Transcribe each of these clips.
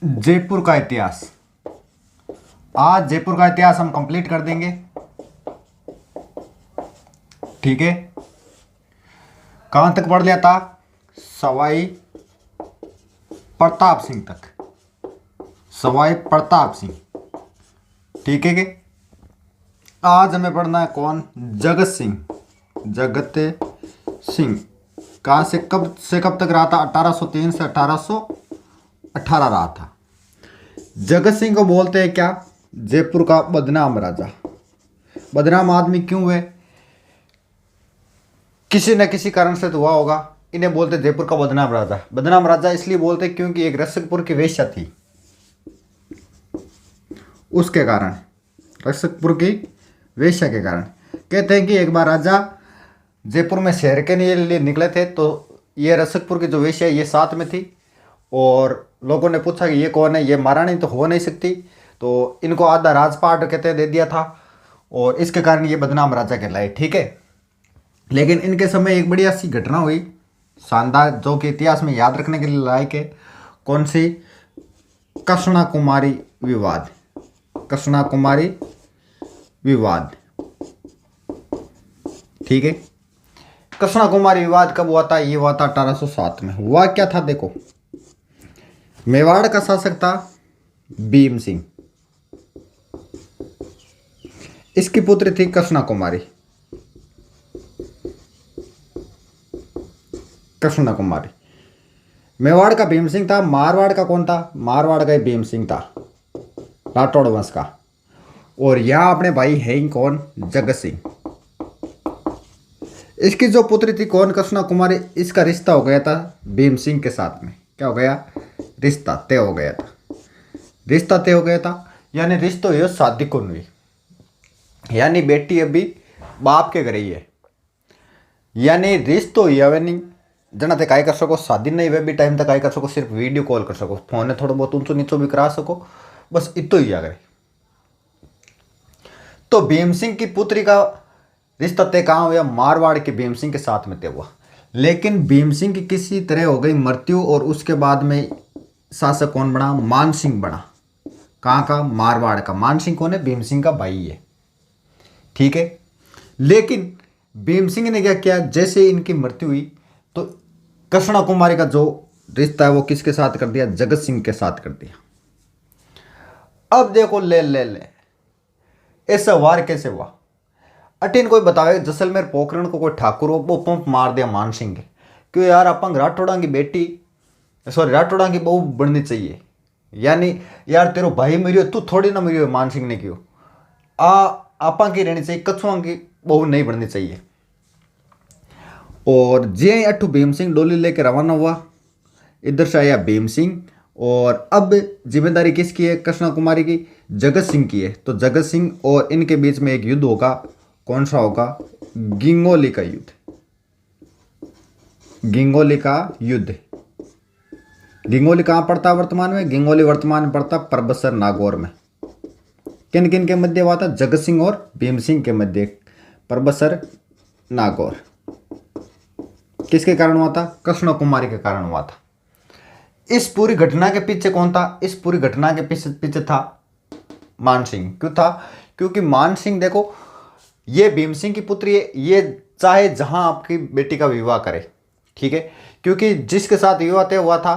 जयपुर का इतिहास। आज जयपुर का इतिहास हम कंप्लीट कर देंगे। ठीक है, कहां तक पढ़ लिया था? सवाई प्रताप सिंह तक। सवाई प्रताप सिंह। ठीक है कि आज हमें पढ़ना है कौन? जगत सिंह। जगत सिंह कहां से कब तक रहा था? 1803 से 1818 रहा था। जगत सिंह को बोलते हैं क्या? जयपुर का बदनाम राजा। बदनाम आदमी क्यों हुए? किसी न किसी कारण से तो हुआ होगा। इन्हें बोलते जयपुर का बदनाम राजा। बदनाम राजा इसलिए बोलते क्योंकि एक रसकपुर की वेश्या थी, उसके कारण, रसकपुर की वेश्या के कारण। कहते हैं कि एक बार राजा जयपुर में शहर के लिए निकले थे, तो ये रसकपुर की जो वेश्या ये साथ में थी, और लोगों ने पूछा कि ये कौन है? ये महारानी तो हो नहीं सकती, तो इनको आधा राजपाट कहते दे दिया था, और इसके कारण ये बदनाम राजा कहलाए। ठीक है, लेकिन इनके समय एक बढ़िया सी घटना हुई, शानदार, जो कि इतिहास में याद रखने के लिए लायक है। कौन सी? कृष्णा कुमारी विवाद। कृष्णा कुमारी विवाद। ठीक है, कृष्णा कुमारी विवाद कब हुआ था? ये हुआ था 1807 में। हुआ क्या था देखो, मेवाड़ का शासक था भीम सिंह, इसकी पुत्री थी कृष्णा कुमारी। कृष्णा कुमारी। मेवाड़ का भीम सिंह था, मारवाड़ का कौन था? मारवाड़ का भीम सिंह था, राठौड़ वंश का। और यहाँ अपने भाई है ही कौन? जगत सिंह। इसकी जो पुत्री थी कौन? कृष्णा कुमारी। इसका रिश्ता हो गया था भीम सिंह के साथ में। क्या हो गया? रिश्ता तय हो गया था। रिश्ता तय हो गया था, यानी रिश्तो ये शादी को हुई, यानी बेटी अभी बाप के घर ही है, यानी रिश्तो ये नहीं जना ते काय कर सको, शादी नहीं वे भी टाइम तक काय कर सको, सिर्फ वीडियो कॉल कर सको, फोन ने थोड़ा बहुत ऊंचो नीचो भी करा सको, बस इतो ही आगे। तो भीम सिंह की पुत्री का रिश्ता तय कहाँ हुआ? मारवाड़ के भीम सिंह के साथ में तय हुआ। लेकिन भीम सिंह की किसी तरह हो गई मृत्यु, और उसके बाद में शासक कौन बना? मान सिंह बना। कहाँ का? मारवाड़ का। मान सिंह कौन है? भीम सिंह का भाई है। ठीक है, लेकिन भीम सिंह ने क्या किया? जैसे इनकी मृत्यु हुई तो कृष्णा कुमारी का जो रिश्ता है वो किसके साथ कर दिया? जगत सिंह के साथ कर दिया। अब देखो, ले ऐसा वार कैसे हुआ? अटिन कोई बतावे जैसलमेर पोखरण को कोई ठाकुर वो पंप मार दिया मान सिंह के, क्यों यार? अपन राठौड़ा की बेटी, सॉरी राठौड़ा की बहू बननी चाहिए, यानी यार तेरो भाई मरियो, तू थोड़ी ना मरियो। मान सिंह ने क्यों आपा की रहनी चाहिए, कछुआ की बहू नहीं बननी चाहिए। और जे अठू भीम सिंह डोली लेके रवाना हुआ, इधर से आया भीम सिंह, और अब जिम्मेदारी किसकी है? कृष्णा कुमारी की, जगत सिंह की है। तो जगत सिंह और इनके बीच में एक युद्ध होगा। कौन सा होगा? गिंगोली का युद्ध। गिंगोली का युद्ध। गिंगोली कहाँ पड़ता वर्तमान में? गिंगोली वर्तमान में पड़ता परबसर नागौर में। किन किन के मध्य हुआ था? जगत सिंह और भीम सिंह के मध्य परबसर नागौर। किसके कारण हुआ था? कृष्ण कुमारी के कारण हुआ था। इस पूरी घटना के पीछे कौन था? इस पूरी घटना के पीछे था मान सिंह। क्यों था? क्योंकि मान सिंह देखो, ये भीम सिंह की पुत्री है, ये चाहे जहां आपकी बेटी का विवाह करे। ठीक है, क्योंकि जिसके साथ विवाह तय हुआ था,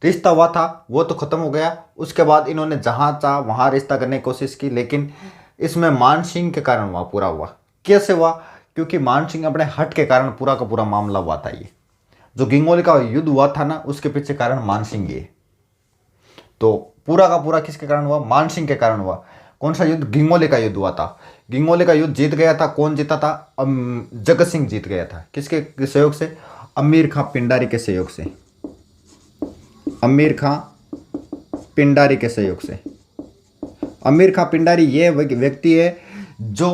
रिश्ता हुआ था, वो तो खत्म हो गया। उसके बाद इन्होंने जहां चाह वहां रिश्ता करने की कोशिश की, लेकिन इसमें मान सिंह के कारण हुआ, पूरा हुआ। कैसे हुआ? क्योंकि मान सिंह अपने हट के कारण पूरा का पूरा मामला हुआ था। ये जो गिंगोली का युद्ध हुआ था ना, उसके पीछे कारण मान सिंह ये। तो पूरा का पूरा किसके कारण हुआ? मान सिंह के कारण हुआ। कौन सा युद्ध? गिंगोली का युद्ध हुआ था। गिंगोली का युद्ध जीत गया था। कौन जीता था? जगत सिंह जीत गया था। किसके सहयोग से? अमीर खां पिंडारी के सहयोग से। अमीर खां पिंडारी के सहयोग से। अमीर खां पिंडारी ये व्यक्ति है जो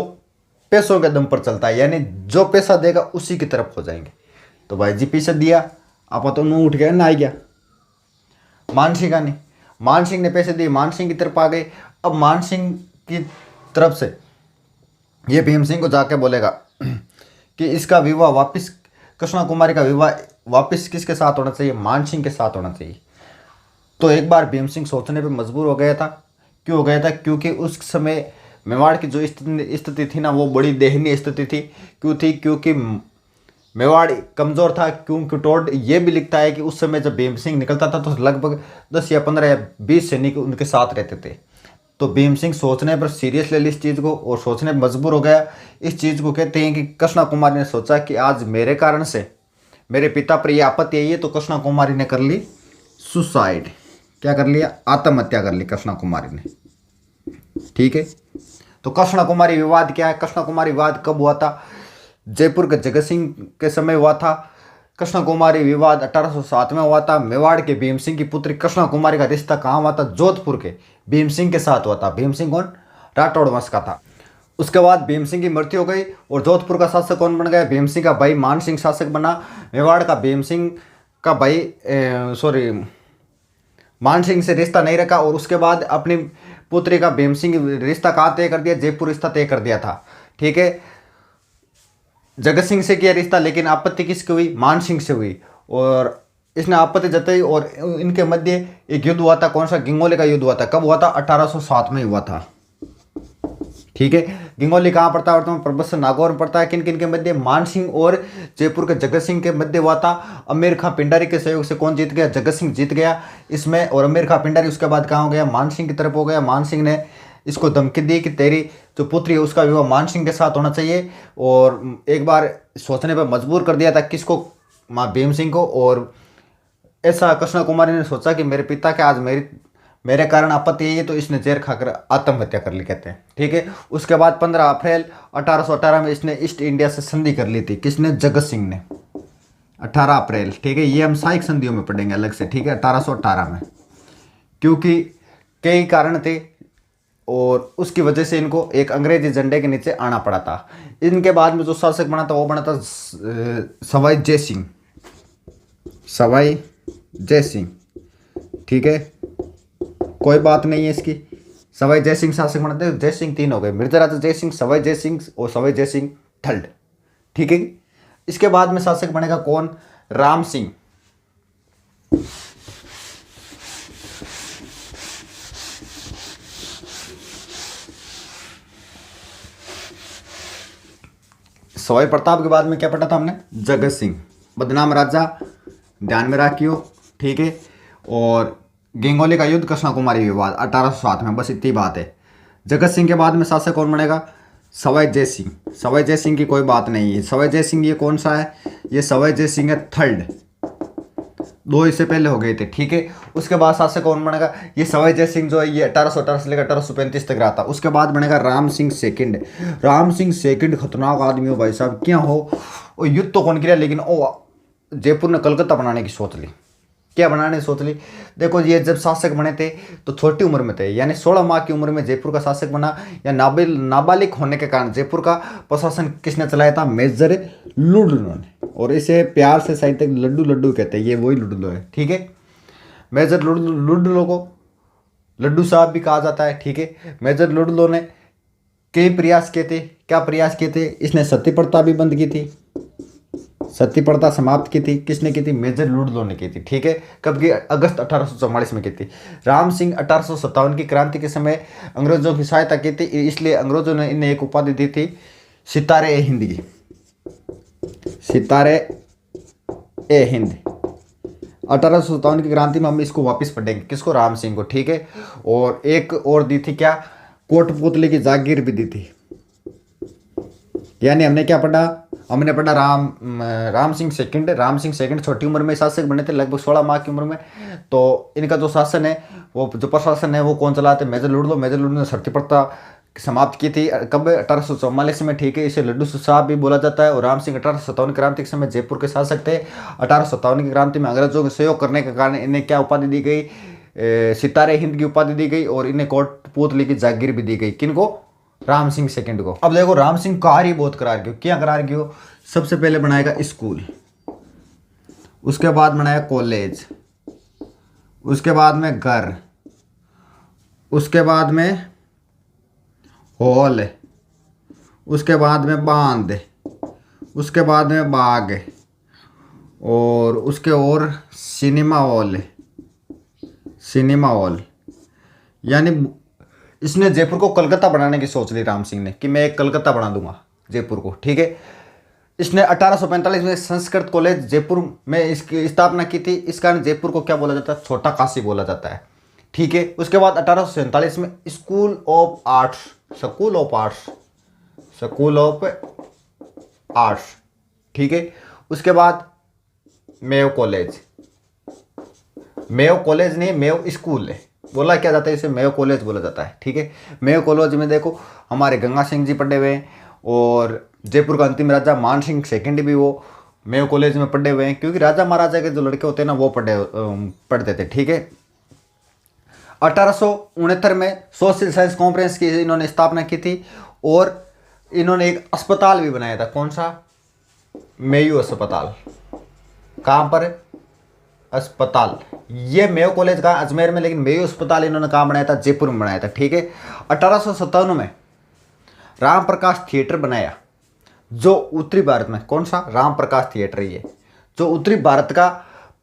पैसों के दम पर चलता है, यानी जो पैसा देगा उसी की तरफ हो जाएंगे। तो भाई जी पैसा दिया, आप तो मुंह उठ गया ना, आ गया। मान सिंह का नहीं, मान सिंह ने पैसे दिए, मान सिंह की तरफ आ गए। अब मान सिंह की तरफ से ये भीम सिंह को जाके बोलेगा कि इसका विवाह वापस, कृष्णा कुमारी का विवाह वापस किसके साथ होना चाहिए? मान सिंह के साथ होना चाहिए। तो एक बार भीम सिंह सोचने पे मजबूर हो गया था। क्यों हो गया था? क्योंकि उस समय मेवाड़ की जो स्थिति थी ना, वो बड़ी दयनीय स्थिति थी। क्यों थी? क्योंकि मेवाड़ कमज़ोर था। क्योंकि टोड ये भी लिखता है कि उस समय जब भीम सिंह निकलता था तो लगभग 10 या 15 या 20 सैनिक उनके साथ रहते थे। तो भीम सिंह सोचने पर सीरियस ले ली इस चीज़ को और सोचने पर मजबूर हो गया। इस चीज़ को कहते हैं कि कृष्णा कुमारी ने सोचा कि आज मेरे कारण से मेरे पिता पर यह आपत्ति आई है, तो कृष्णा कुमारी ने कर ली सुसाइड। क्या कर लिया? आत्महत्या कर ली कृष्णा कुमारी ने। ठीक है। तो कृष्णा कुमारी विवाद क्या है? कृष्णा कुमारी विवाद कब हुआ था? जयपुर के जगत सिंह के समय हुआ था। कृष्णा कुमारी विवाद 1807 में हुआ था। मेवाड़ के भीम सिंह की पुत्री कृष्णा कुमारी का रिश्ता कहाँ हुआ था? जोधपुर के भीम सिंह के साथ हुआ था। भीम सिंह कौन? राठौड़ वंश का था। उसके बाद भीम सिंह की मृत्यु हो गई और जोधपुर का शासक कौन बन गया? भीम सिंह का भाई मान सिंह शासक बना। मेवाड़ का भीम सिंह का भाई मान सिंह से रिश्ता नहीं रखा और उसके बाद अपनी पुत्री का भीम सिंह रिश्ता कहाँ तय कर दिया? जयपुर रिश्ता तय कर दिया था। ठीक है। जगत सिंह से किया रिश्ता, लेकिन आपत्ति किसकी हुई? मान सिंह से हुई और इसने आपत्ति जताई और इनके मध्य एक युद्ध हुआ था। कौन सा? गिंगोली का युद्ध हुआ था। कब हुआ था? 1807 में हुआ था। ठीक है। गिंगोली कहाँ पड़ता है? वर्तमान प्रबस नागौर में पड़ता है। किन किन के मध्य? मान सिंह और जयपुर के जगत सिंह के मध्य हुआ था। अमीर खां पिंडारी के सहयोग से कौन जीत गया? जगत सिंह जीत गया इसमें। और अमीर खां पिंडारी उसके बाद कहाँ हो गया? मान सिंह की तरफ हो गया। मान सिंह ने इसको धमकी दी कि तेरी जो पुत्री है उसका विवाह मान सिंह के साथ होना चाहिए। और एक बार सोचने पर मजबूर कर दिया था किसको? माँ भीम सिंह को। और ऐसा कृष्णा कुमारी ने सोचा कि मेरे पिता के आज मेरे कारण आपत्ति है, तो इसने जहर खाकर आत्महत्या कर ली, कहते हैं। ठीक है। उसके बाद 15 अप्रैल 1818 में इसने ईस्ट इंडिया से संधि कर ली थी। किसने? जगत सिंह ने। 18 अप्रैल। ठीक है। ये हम साइक संधियों में पढ़ेंगे अलग से। ठीक है। 1818 में, क्योंकि कई कारण थे और उसकी वजह से इनको एक अंग्रेजी झंडे के नीचे आना पड़ा था। इनके बाद में जो शासक बना था वो बना था सवाई जय सिंह। सवाई जय सिंह। ठीक है। कोई बात नहीं है इसकी। सवाई जय सिंह शासक बना थे। जय सिंह 3 हो गए, मिर्जा राजा जय सिंह, सवाई जय सिंह और सवाई जय सिंह थर्ड। ठीक है। इसके बाद में शासक बनेगा कौन? राम सिंह। सवाई प्रताप के बाद में क्या पढ़ा था हमने? जगत सिंह, बदनाम राजा, ध्यान में रखियो। ठीक है। और गिंगोली का युद्ध, कृष्णा कुमारी विवाद 1807 में, बस इतनी बात है। जगत सिंह के बाद में शासक कौन बनेगा? सवाई जय सिंह। सवाई जय सिंह की कोई बात नहीं है। सवाई जय सिंह ये कौन सा है? ये सवाई जय सिंह है थर्ड। 2 इससे पहले हो गए थे। ठीक है। उसके बाद शासक कौन बनेगा? ये सवाई जय सिंह जो है ये 1818 से लेकर 1835 तक रहा था। उसके बाद बनेगा राम सिंह सेकंड। राम सिंह सेकंड खतरनाक आदमी हो भाई साहब। क्या हो? वो युद्ध तो कौन किया, लेकिन ओ जयपुर ने कलकत्ता बनाने की सोच ली। क्या बनाने की सोच ली? देखो, ये जब शासक बने थे तो छोटी उम्र में थे, यानी 16 माह की उम्र में जयपुर का शासक बना। या नाबालिग होने के कारण जयपुर का प्रशासन किसने चलाया था? मेजर लुडलो ने। और इसे प्यार से साहित्य लड्डू लड्डू कहते हैं। ये वही लुडलो है। ठीक है। मेजर लुडलो को लड्डू साहब भी कहा जाता है। ठीक है। मेजर लुडलो ने कई प्रयास किए थे। क्या प्रयास किए थे? इसने सती प्रथा भी बंद की थी। सती प्रथा समाप्त की थी। किसने की थी? मेजर लुडलो ने की थी। ठीक है। कब की? अगस्त 1844 में की थी। राम सिंह 1857 की क्रांति के समय अंग्रेजों की सहायता की थी, इसलिए अंग्रेजों ने इन्हें एक उपाधि दी थी, सितारे ए हिंद की। सितारे ए हिंद। 1857 की क्रांति में हम इसको वापस पढ़ेंगे। किसको? राम सिंह को। ठीक है। और एक और दी थी, क्या? कोटपुतली की जागीर भी दी थी। यानी हमने क्या पढ़ा? हमने पढ़ा राम सिंह सेकंड। राम सिंह सेकंड छोटी उम्र में शासक बने थे, लगभग 16 माह की उम्र में। तो इनका जो शासन है, वो जो प्रशासन है, वो कौन चलाते? Major Ludlow. मेजर लुडलो ने सती प्रथा समाप्त की थी। कब? 1844 में। ठीक है। इसे लड्डू साहब भी बोला जाता है। और राम सिंह 1857 क्रांति के समय जयपुर के शासक थे। 1857 की क्रांति में अंग्रेजों के सहयोग करने के कारण इन्हें क्या उपाधि दी गई? सितारे हिंद की उपाधि दी गई और इन्हें कोटपुतली की जागीर भी दी गई। किनको? राम सिंह सेकंड को। अब देखो, राम सिंह कार्य बहुत करार गयो। क्या करार गयो? सबसे पहले बनाएगा स्कूल, उसके बाद बनाया कॉलेज, उसके बाद में घर, उसके बाद में हॉल, उसके बाद में बांध, उसके बाद में बाग और उसके और सिनेमा हॉल, सिनेमा हॉल, यानी इसने जयपुर को कलकत्ता बनाने की सोच ली राम सिंह ने कि मैं एक कलकत्ता बना दूंगा जयपुर को, ठीक है। इसने 1845 में संस्कृत कॉलेज जयपुर में इसकी स्थापना की थी। इस कारण जयपुर को क्या बोला जाता है, छोटा काशी बोला जाता है, ठीक है। उसके बाद 1847 में स्कूल ऑफ आर्ट्स, ठीक है। उसके बाद मेयो कॉलेज नहीं, मेयो स्कूल है, बोला क्या जाता है इसे, मेयो कॉलेज बोला जाता है, ठीक है। मेयो कॉलेज में देखो हमारे गंगा सिंह जी पढ़े हुए हैं और जयपुर का अंतिम राजा मान सिंह सेकंड भी वो मेयो कॉलेज में पढ़े हुए हैं, क्योंकि राजा महाराजा के जो लड़के होते हैं ना वो पढ़ते थे, ठीक है। 1869 में सोशल साइंस कॉन्फ्रेंस की इन्होंने स्थापना की थी और इन्होंने एक अस्पताल भी बनाया था। कौन सा, मेयो अस्पताल। कहाँ पर अस्पताल, ये मेयो कॉलेज का अजमेर में, लेकिन मेयो अस्पताल इन्होंने कहाँ बनाया था, जयपुर में बनाया था, ठीक है। 1857 में राम प्रकाश थिएटर बनाया जो उत्तरी भारत में, कौन सा, राम प्रकाश थिएटर, ये जो उत्तरी भारत का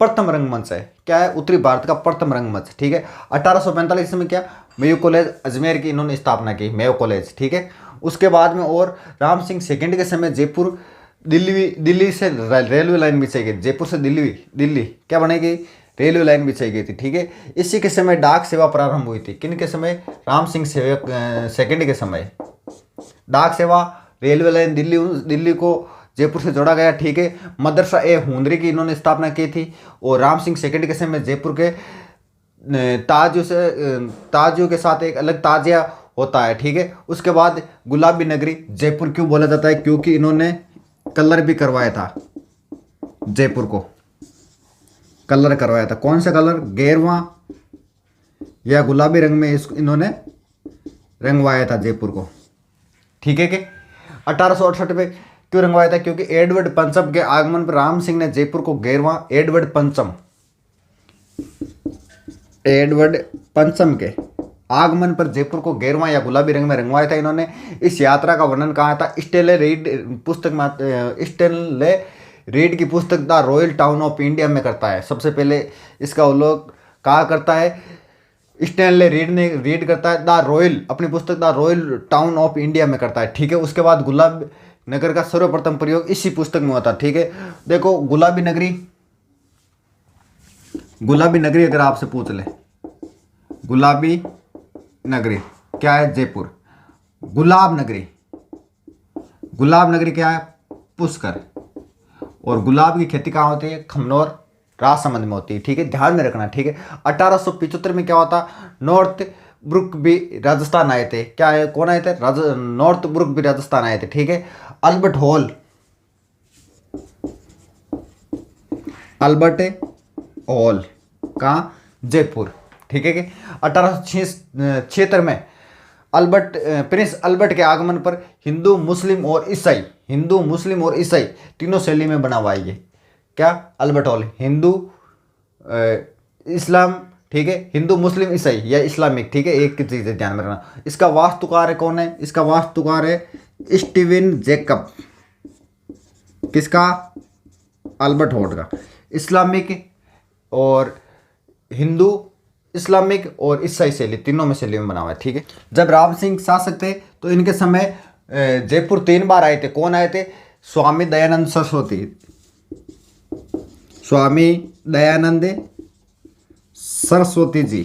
प्रथम रंगमंच है। क्या है, उत्तरी भारत का प्रथम रंगमंच, ठीक है। 1845 में क्या, मेयो कॉलेज अजमेर की इन्होंने स्थापना की, मेयो कॉलेज, ठीक है। उसके बाद में और राम सिंह सेकंड के समय जयपुर दिल्ली से रेलवे लाइन बिछाई गई, जयपुर से दिल्ली क्या बनेगी, रेलवे लाइन बिछाई गई थी, ठीक है। इसी के समय डाक सेवा प्रारंभ हुई थी। किन के समय, राम सिंह सेकंड के समय डाक सेवा, रेलवे लाइन दिल्ली को जयपुर से जोड़ा गया, ठीक है। मदरसा ए हुंदरी की इन्होंने स्थापना की थी और राम सिंह सेकंड के समय जयपुर के ताजियों के साथ एक अलग ताजिया होता है, ठीक है। उसके बाद गुलाबी नगरी जयपुर क्यों बोला जाता है, क्योंकि इन्होंने कलर भी करवाया था, जयपुर को कलर करवाया था। कौन सा कलर, गेरुआ या गुलाबी रंग में इन्होंने रंगवाया था जयपुर को, ठीक है। कि 1868 में क्यों रंगवाया था, क्योंकि एडवर्ड पंचम के आगमन पर राम सिंह ने जयपुर को गेरुआ, एडवर्ड पंचम के आगमन पर जयपुर को गेरुआ या गुलाबी रंग में रंगवाया था इन्होंने। इस यात्रा का वर्णन कहा था स्टेनले रीड की पुस्तक the royal town of India में करता है। सबसे पहले इसका उल्लेख कहा करता है, स्टेनले रीड करता है द रॉयल, अपनी पुस्तक the royal town of India में करता है, ठीक है। उसके बाद गुलाब नगर का सर्वप्रथम प्रयोग इसी पुस्तक में होता है, ठीक है। देखो गुलाबी नगरी अगर आपसे पूछ ले, गुलाबी नगरी क्या है, जयपुर। गुलाब नगरी क्या है, पुष्कर। और गुलाब की खेती कहाँ होती है, खमनौर राजसमंद में होती है, ठीक है, ध्यान में रखना, ठीक है। 1875 में क्या होता, नॉर्थ ब्रुक भी राजस्थान आए थे। क्या है, कौन आए थे, नॉर्थ ब्रुक भी राजस्थान आए थे, ठीक है। अल्बर्ट हॉल कहाँ, जयपुर, ठीक है। कि 1876 में प्रिंस अल्बर्ट के आगमन पर हिंदू मुस्लिम और ईसाई तीनों शैली में बना हुआ है ये। क्या, अल्बर्ट हॉल, हिंदू इस्लाम, ठीक है, हिंदू मुस्लिम ईसाई या इस्लामिक, ठीक है, एक चीज़ ध्यान में रखना। इसका वास्तुकार कौन है, इसका वास्तुकार है स्टीवन जैकब। किसका, अल्बर्ट हॉल का। इस्लामिक और हिंदू, इस्लामिक और ईसाई शैली, तीनों में शैली में बना हुआ है, ठीक है। जब राम सिंह शासक थे तो इनके समय जयपुर 3 बार आए थे। कौन आए थे, स्वामी दयानंद सरस्वती जी।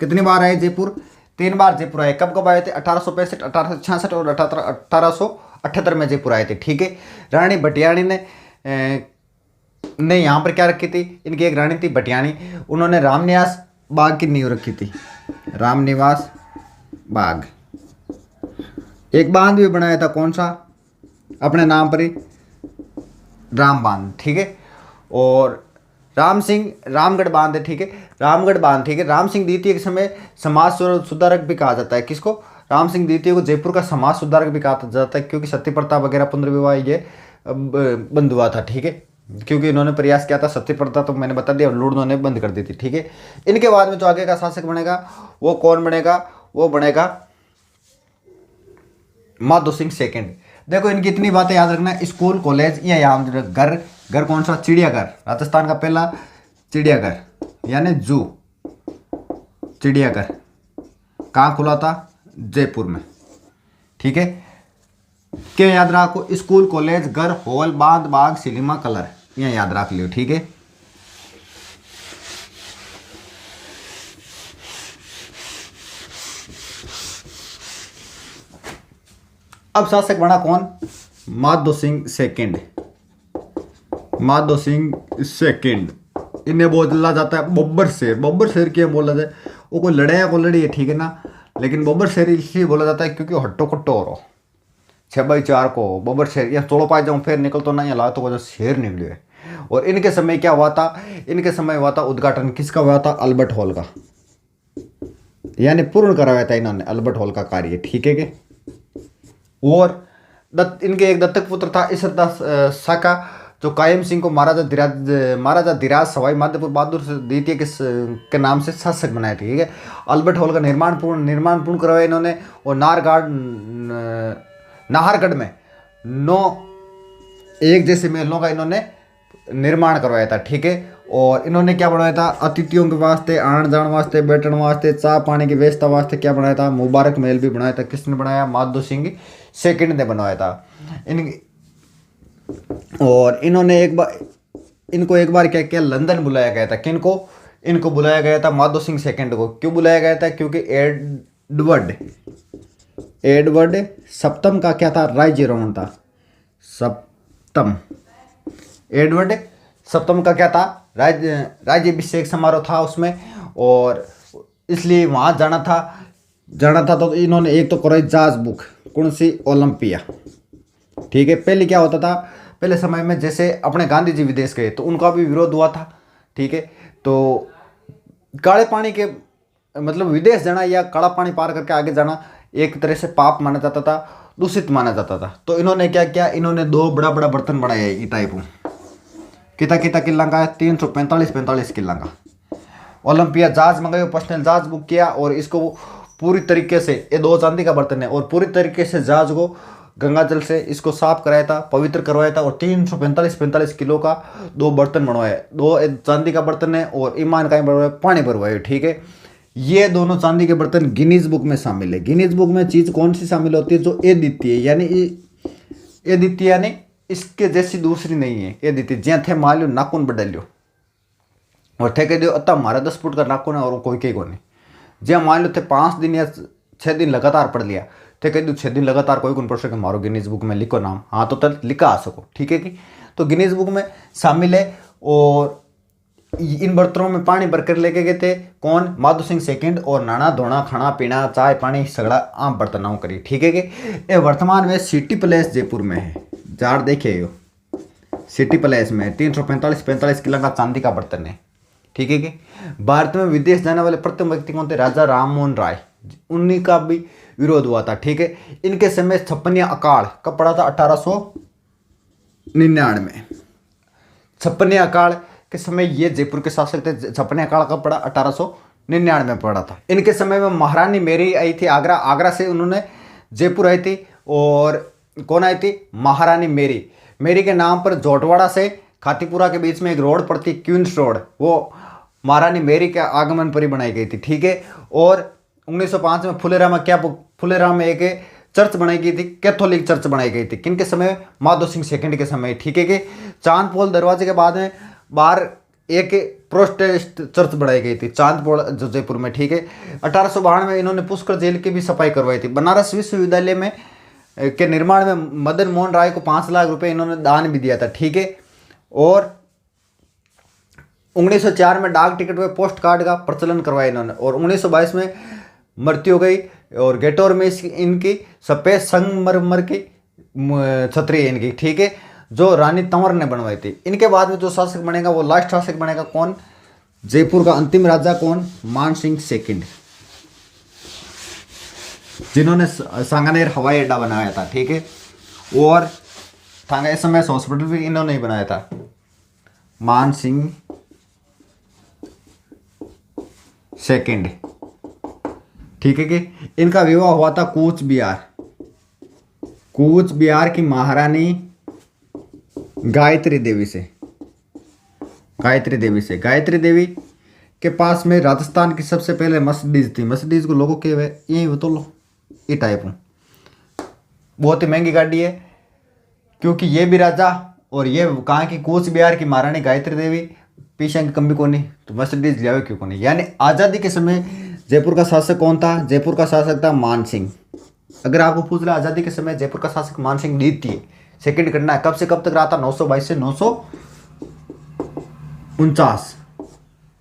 कितनी बार आए जयपुर, 3 बार जयपुर आए। कब आए थे, 1865, 1866 और 1878 में जयपुर आए थे, ठीक है। रानी भटियाणी ने यहाँ पर क्या रखी थी, इनकी एक रानी थी भटियाणी, उन्होंने रामनिवास बाग की नींव रखी थी, रामनिवास बाग। एक बांध भी बनाया था, कौन सा, अपने नाम पर ही, राम बांध, ठीक है। और राम सिंह रामगढ़ बांध है, ठीक है, रामगढ़ बांध, ठीक है। राम सिंह द्वितीय के समय समाज सुधारक भी कहा जाता है। किसको, राम सिंह द्वितीय को जयपुर का समाज सुधारक भी कहा जाता है, क्योंकि सती प्रथा वगैरह पुनर्विवाह ये बंद हुआ था, ठीक है। क्योंकि इन्होंने प्रयास किया था, सती प्रथा तो मैंने बता दिया, लूट ने बंद कर दी थी, ठीक है। इनके बाद में जो आगे का शासक बनेगा वो कौन बनेगा, वो बनेगा माधो सिंह सेकंड। देखो इनकी इतनी बातें याद रखना, स्कूल कॉलेज या यहाँ घर कौन सा, चिड़ियाघर, राजस्थान का पहला चिड़ियाघर यानी जू, चिड़ियाघर कहाँ खुला था? जयपुर में। ठीक है, क्या याद रखो? स्कूल, कॉलेज, घर, हॉल, बांध, बाग, सिनेमा, कलर, ये याद रख लियो। ठीक है, अब शासक बना कौन? माधो सिंह सेकंड। माधो सिंह सेकंड, इन्हें बोला जाता है बब्बर शेर। बब्बर शेर क्यों बोला जाए? वो कोई लड़ाया को लड़ी है, ठीक है ना, लेकिन बब्बर शेर इसलिए बोला जाता है क्योंकि हट्टो कट्टो हो रहा 6x4 को बब्बर शेर, या तोड़ो पाए जाऊँ फिर निकल तो नहीं ला तो वजह शेर निकले है। और इनके समय क्या हुआ था? इनके समय हुआ था उद्घाटन किसका हुआ था? अल्बर्ट हॉल का, यानी पूर्ण करवाया था इन्होंने अल्बर्ट हॉल का कार्य। ठीक है के? और इनके एक दत्तक पुत्र था ईसरदास साका, जो कायम सिंह को महाराजा धीराज सवाई माधोपुर बहादुर द्वितीय के नाम से शासक बनाए थे। ठीक है, अल्बर्ट हॉल का निर्माण पूर्ण करवाया इन्होंने। और नाहरगढ़ में 9 एक जैसे महलों का इन्होंने निर्माण करवाया था। ठीक है, और इन्होंने क्या बनवाया था? अतिथियों के वास्ते, आने जाने वास्ते, बैठने वास्ते, चाय पानी की व्यवस्था वास्ते क्या बनाया था? मुबारक महल भी बनाया था। किसने बनाया? माधो सिंह सेकंड ने बनवाया था। और इन्होंने इनको एक बार क्या किया? लंदन बुलाया गया था। किनको? इनको बुलाया गया था माधो सिंह सेकंड को। क्यों बुलाया गया था? क्योंकि एडवर्ड सप्तम का क्या था? राज्यारोहण था। सप्तम, एडवर्ड सप्तम का क्या था? राज्याभिषेक समारोह था उसमें, और इसलिए वहाँ जाना था। तो इन्होंने एक तो कराई जहाज बुक, कौन सी? ओलंपिया। ठीक है, पहले क्या होता था? पहले समय में जैसे अपने गांधी जी विदेश गए तो उनका भी विरोध हुआ था। ठीक है, तो काले पानी के मतलब विदेश जाना या काला पानी पार करके आगे जाना एक तरह से पाप माना जाता था, दूषित माना जाता था। तो इन्होंने क्या किया? इन्होंने 2 बड़ा बड़ा बर्तन बनाए ये टाइप। कितना किला का? 345 किला का। ओलंपिया जहाज मंगाए, पर्सनल जहाज बुक किया, और इसको पूरी तरीके से, ये 2 चांदी का बर्तन है, और पूरी तरीके से जहाज को गंगा जल से इसको साफ कराया था, पवित्र करवाया था, और 345 किलो का 2 बर्तन बनवाए। 2 चांदी का बर्तन है और ईमान का बनवाया, पानी भरवाए। ठीक है, ये दोनों चांदी के बर्तन गिनीज बुक में शामिल है। गिनीज बुक में चीज कौन सी शामिल होती है? जो अद्वितीय, यानी अद्वितीय, यानी इसके जैसी दूसरी नहीं है। अद्वितीय ज्યાં थे मान लो नाखून बदल्यो और थे कह दो अत्ता हमारा 10 फुट का नाखून है और कोई के को नहीं। ज्યાં मान लो थे 5 दिन या 6 दिन लगातार पढ़ लिया, थे कह दो 6 दिन लगातार कोई कौन पढ़ सके, मारो गिनीज बुक में लिखो नाम, हाँ तो तक लिखा आ सको। ठीक है कि? तो गिनीज बुक में शामिल है। और इन बर्तनों में पानी भरकर लेके गए थे कौन? माधो सिंह सेकंड। और नाना धोना, खाना पीना, चाय पानी सगड़ा आम बर्तनों करी। ठीक है कि? ये वर्तमान में सिटी पैलेस जयपुर में है। जार देखिए यो सिटी पैलेस में 345 किलो का चांदी का बर्तन है। ठीक है कि? भारत में विदेश जाने वाले प्रथम व्यक्ति कौन थे? राजा राम मोहन राय, उन्हीं का भी विरोध हुआ था। ठीक है, इनके समय 56 अकाल कब पड़ा था? 1899। 56 अकाल के समय ये जयपुर के शासक थे। 56 अकाल कब पड़ा? 1899 में पड़ा था। इनके समय में महारानी मेरी आई थी आगरा से उन्होंने जयपुर आई थी। और कौन आई थी? महारानी मेरी के नाम पर जोटवाड़ा से खातीपुरा के बीच में एक रोड पड़ती, क्वींस रोड, वो महारानी मेरी के आगमन पर ही बनाई गई थी। ठीक है, और 1905 में फुलेरा में एक चर्च बनाई गई थी, कैथोलिक चर्च बनाई गई थी। किनके समय? माधो सिंह सेकंड के समय। ठीक है कि? चांदपोल दरवाजे के बाद में बाहर एक प्रोटेस्ट चर्च बनाई गई थी, चांदपोल जयपुर में। ठीक है, 1892 में इन्होंने पुष्कर जेल की भी सफाई करवाई थी। बनारस विश्वविद्यालय में के निर्माण में मदन मोहन राय को 5 लाख रुपए इन्होंने दान भी दिया था। ठीक है, और 1904 में डाक टिकट व पोस्ट कार्ड का प्रचलन करवाया इन्होंने। और 1922 में मृत्यु हो गई। और गेटोर में इनकी सफेद संगमरमर की छतरी है इनकी। ठीक है, जो रानी तंवर ने बनवाई थी। इनके बाद में जो शासक बनेगा वो लास्ट शासक बनेगा कौन? जयपुर का अंतिम राजा कौन? मान सिंह सेकंड, जिन्होंने सांगानेर हवाई अड्डा बनाया था। ठीक है, और थांगा एसएमएस हॉस्पिटल भी इन्होंने ही बनाया था, मान सिंह सेकंड। ठीक है कि? इनका विवाह हुआ था कूच बिहार की महारानी गायत्री देवी से। गायत्री देवी के पास में राजस्थान की सबसे पहले मर्सिडीज थी। मर्सिडीज को लोगों के वे यही तो लो ये टाइप हूँ, बहुत ही महंगी गाड़ी है, क्योंकि ये भी राजा और ये कहाँ की कूच बिहार की महारानी गायत्री देवी पीछे की कमी को नहीं, तो मर्सिडीज लिया क्यों को नहीं। यानी आज़ादी के समय जयपुर का शासक कौन था? जयपुर का शासक था मान सिंह। अगर आपको पूछ रहा आज़ादी के समय जयपुर का शासक मान सिंह द्वितीय, सेकंड करना है, कब से कब तक रहा था? 922 से 949,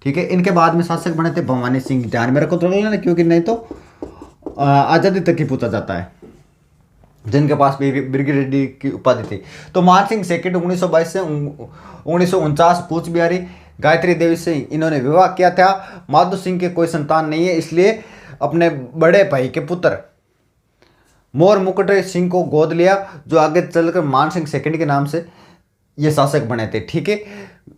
ठीक है। इनके बाद में शासक बने थे भवानी सिंह। ध्यान में रखो तो ना, क्योंकि नहीं तो आज़ादी तक ही पूछा जाता है, जिनके पास ब्रिगेडियर की उपाधि थी। तो मान सिंह सेकंड 1922 से 1949 कूच बिहारी गायत्री देवी से इन्होंने विवाह किया था। माधो सिंह के कोई संतान नहीं है, इसलिए अपने बड़े भाई के पुत्र मोर मुकुट सिंह को गोद लिया, जो आगे चलकर मान सिंह सेकंड के नाम से ये शासक बने थे, ठीक है।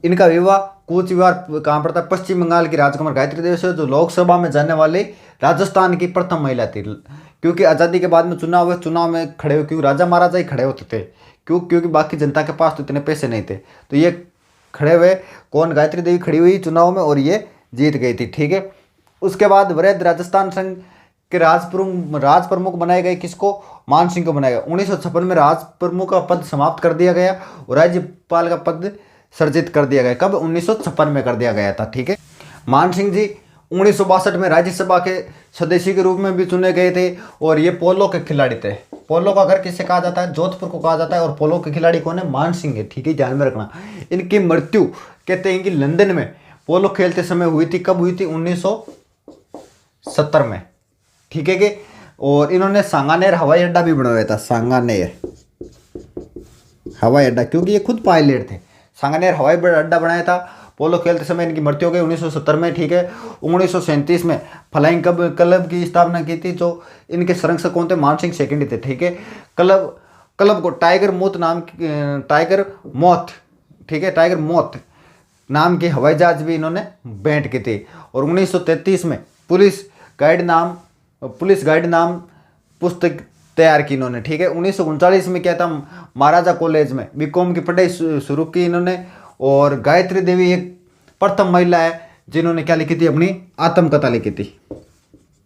इनका विवाह कूच विवाह कहाँ पर था? पश्चिम बंगाल की राजकुमार गायत्री देवी से, जो लोकसभा में जाने वाली राजस्थान की प्रथम महिला थी। क्योंकि आज़ादी के बाद में चुनाव हुए, चुनाव में खड़े हुए क्योंकि राजा महाराजा ही खड़े होते थे, क्योंकि बाकी जनता के पास तो इतने पैसे नहीं थे, तो ये खड़े हुए। कौन? गायत्री देवी खड़ी हुई चुनाव में और ये जीत गई थी, ठीक है। उसके बाद वृद्ध राजस्थान संघ के राज प्रमुख बनाए गए। किसको? मान सिंह को बनाया गया। 1956 में राज प्रमुख का पद समाप्त कर दिया गया और राज्यपाल का पद सर्जित कर दिया गया। कब? 1956 में कर दिया गया था, ठीक है। मान सिंह जी 1962 में राज्यसभा के सदस्य के रूप में भी चुने गए थे और ये पोलो के खिलाड़ी थे। पोलो का घर किसे कहा जाता है? जोधपुर को कहा जाता है। और पोलो के खिलाड़ी कौन है? मान सिंह है, ठीक है, ध्यान में रखना। इनकी मृत्यु कहते हैं कि लंदन में पोलो खेलते समय हुई थी। कब हुई थी? 1970 में, ठीक है कि। और इन्होंने सांगानेर हवाई अड्डा भी बनवाया था, सांगानेर हवाई अड्डा, क्योंकि ये खुद पायलट थे। सांगानेर हवाई अड्डा बनाया था। पोलो खेलते समय इनकी मृत्यु हो गई 1970 में, ठीक है। 1937 में फ्लाइंग क्लब की स्थापना की थी। जो इनके संरक्षक कौन थे? मान सिंह सेकंड थे, ठीक है। क्लब को टाइगर मोथ, ठीक है, टाइगर मोथ नाम के हवाई जहाज भी इन्होंने भेंट की थी। और 1933 में पुलिस गाइड नाम पुस्तक तैयार की इन्होंने, ठीक है। 1939 में क्या था? महाराजा कॉलेज में बीकॉम की पढ़ाई शुरू की इन्होंने। और गायत्री देवी एक प्रथम महिला है जिन्होंने क्या लिखी थी? अपनी आत्मकथा लिखी थी।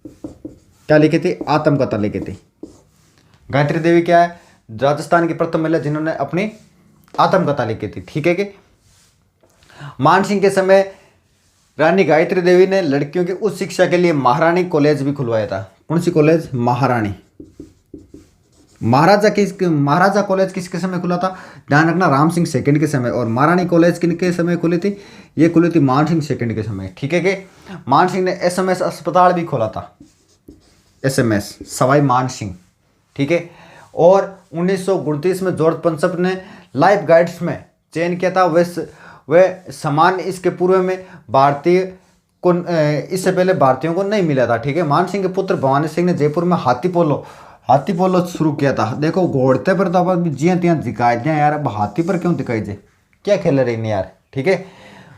क्या लिखी थी? आत्मकथा लिखी थी। गायत्री देवी क्या है? राजस्थान की प्रथम महिला जिन्होंने अपनी आत्मकथा लिखी थी, ठीक है कि। मान सिंह के समय रानी गायत्री देवी ने लड़कियों की उच्च शिक्षा के लिए महारानी कॉलेज भी खुलवाया था। कौन सी कॉलेज? महारानी। महाराजा कॉलेज किसके समय खुला था? ध्यान रखना, राम सिंह सेकंड के समय। और महारानी कॉलेज किनके समय खुली थी? ये खुली थी मान सिंह सेकंड के समय, ठीक है कि। मान सिंह ने एसएमएस अस्पताल भी खोला था, एसएमएस सवाई मान सिंह, ठीक है। और 1929 में जॉर्ज पंचप ने लाइफ गाइड्स में चयन किया था। वह समान इसके पूर्व में भारतीय को इससे पहले भारतीयों को नहीं मिला था, ठीक है। मान सिंह के पुत्र भवानी सिंह ने जयपुर में हाथी पोलो शुरू किया था। देखो घोड़ते पर तो अपन जिया तिया दिखाई दिया यार, अब हाथी पर क्यों दिखाई दे? क्या खेल रही नहीं यार, ठीक है।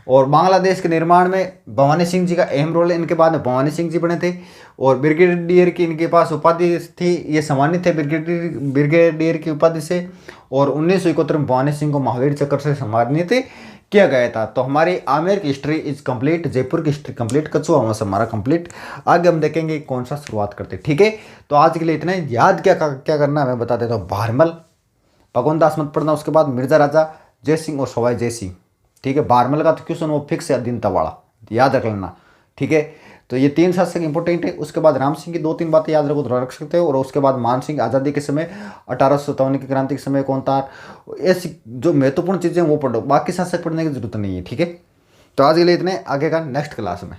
और बांग्लादेश के निर्माण में भवानी सिंह जी का अहम रोल है। इनके बाद में भवानी सिंह जी बने थे और ब्रिगेडियर की इनके पास उपाधि थी, ये सम्मानित थे ब्रिगेडियर की उपाधि से। और 1971 में भवानी सिंह को महावीर चक्र से सम्मानित किया गया था। तो हमारी आमेर की हिस्ट्री इज कंप्लीट, जयपुर की हिस्ट्री कंप्लीट, कछुआ वहाँ से हमारा कंप्लीट। आगे हम देखेंगे कौन सा शुरुआत करते, ठीक है। तो आज के लिए इतना ही। याद क्या करना है मैं बता देता हूँ। भारमल, भगवान दास मत पढ़ना, उसके बाद मिर्जा राजा जय सिंह और सवाई जय सिंह, ठीक है। भारमल का तो क्वेश्चन वो फिक्स है, दिन तवाड़ा, याद रख लेना, ठीक है। तो ये 3 शासक इंपॉर्टेंट है। उसके बाद राम सिंह की 2-3 बातें याद रखो तो रख सकते हो। और उसके बाद मान सिंह आज़ादी के समय, 1857 की क्रांति के समय कौन था, ऐसी जो महत्वपूर्ण चीज़ें वो पढ़ो, बाकी शासक पढ़ने की जरूरत नहीं है, ठीक है। तो आज के लिए इतने, आगे का नेक्स्ट क्लास में।